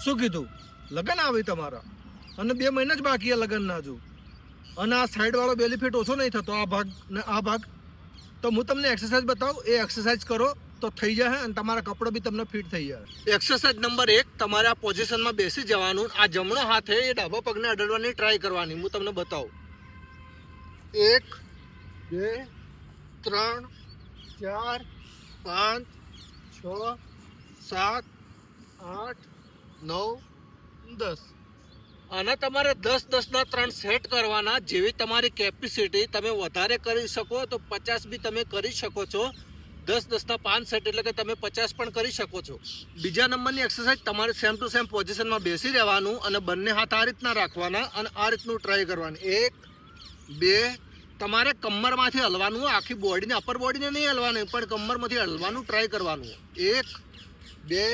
શું કીધું? લગન આવી તમારા અને 2 મહિના જ બાકી છે લગન ના જો. અને આ સાઈડ વાળો બેનિફિટ ઓછો નહીં થતો, આ ભાગ ને આ ભાગ. તો હું તમને એક્સરસાઇઝ બતાવું, એ એક્સરસાઇઝ કરો તો થઈ જાય અને તમારા કપડો બી તમને ફિટ થઈ જાય. એક્સરસાઇઝ નંબર 1, તમારે આ પોઝિશનમાં બેસી જવાનું. આ જમણો હાથ એ ડાબા પગને અડાડવાની ટ્રાય કરવાની. હું તમને બતાવું. 1 2 3 4 5 6 7 8 9 10. આના તમારે 10-10 ના 3 સેટ કરવાના. જેવી તમારી કેપેસિટી, તમે વધારે કરી શકો તો 50 બી તમે કરી શકો છો. 10-10 ના 5 સેટ એટલે કે તમે 50 પણ કરી શકો છો. બીજા નંબરની એક્સરસાઇઝ, તમારે સેમ ટુ સેમ પોઝિશનમાં બેસી રહેવાનું અને બંને હાથ આ રીતના રાખવાના અને આ રીતનું ટ્રાય કરવાનું. 1 2. તમારે કમરમાંથી હલવાનું, આખી બોડીને, અપર બોડીને નહીં હલવાનું, પણ કમરમાંથી હલવાનું ટ્રાય કરવાનું. 1 2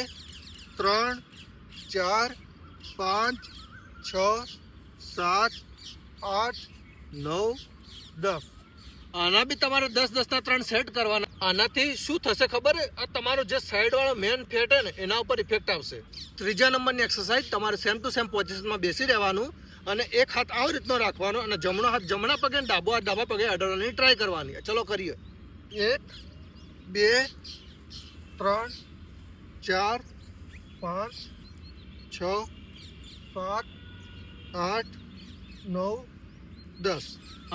3 4 5 6 7 8 9 10. આના બી તમારે 10-10 ના 3 સેટ કરવાના. આનાથી શું થશે ખબર? આ તમારો જે સાઈડ વાળો મેન ફેટ છે ને એના ઉપર ઇફેક્ટ આવશે. ત્રીજા નંબરની એક્સરસાઇઝ, તમારે સેમ ટુ સેમ પોઝિશનમાં બેસી રહેવાનું અને એક હાથ આવી રીતનો રાખવાનો અને જમણો હાથ જમણા પગે ને ડાબો હાથ ડાબા પગે અડાડવાની ટ્રાય કરવાની. ચલો કરીએ. 1 2 3 4 5 6 7 8 9 10.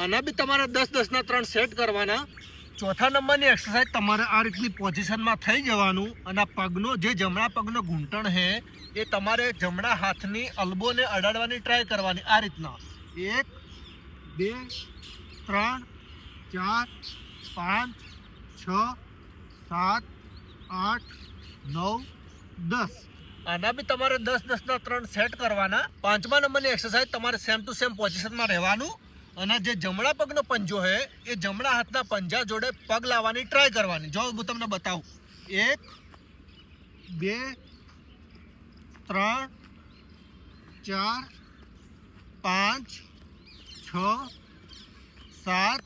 આના બી તમારે 10-10 ના 3 સેટ કરવાના. ચોથા નંબરની એક્સરસાઇઝ, તમારે આ રીતની પોઝિશનમાં થઈ જવાનું અને પગનો જે જમણા પગનો ઘૂંટણ છે એ તમારે જમણા હાથની અલ્બોને અડાડવાની ટ્રાય કરવાની. આ રીતના 1 2 3 4 5 6 7 8 9 10. આના બી તમારે 10-10 ના 3 સેટ કરવાના. પાંચમા નંબરની એક્સરસાઇઝ, તમારે સેમ ટુ સેમ પોઝિશનમાં રહેવાનું અને જે જમણા પગનો પંજો છે એ જમણા હાથના પંજા જોડે પગ લાવવાની ટ્રાય કરવાની. જો હું તમને બતાવું. 1 2 3 4 5 6 7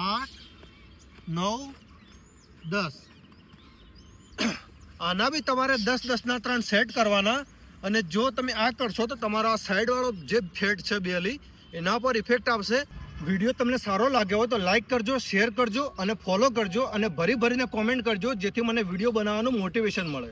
8 9 10. આના બી તમારે 10-10 ના 3 સેટ કરવાના. અને જો તમે આ કરશો તો તમારા સાઈડ વાળો જે ફેટ છે બેલી એના પર ઇફેક્ટ આવશે. વિડીયો તમને સારો લાગ્યો હોય તો લાઈક કરજો, શેર કરજો અને ફોલો કરજો અને ભરી ભરીને કોમેન્ટ કરજો, જેથી મને વિડીયો બનાવવાનું મોટિવેશન મળે.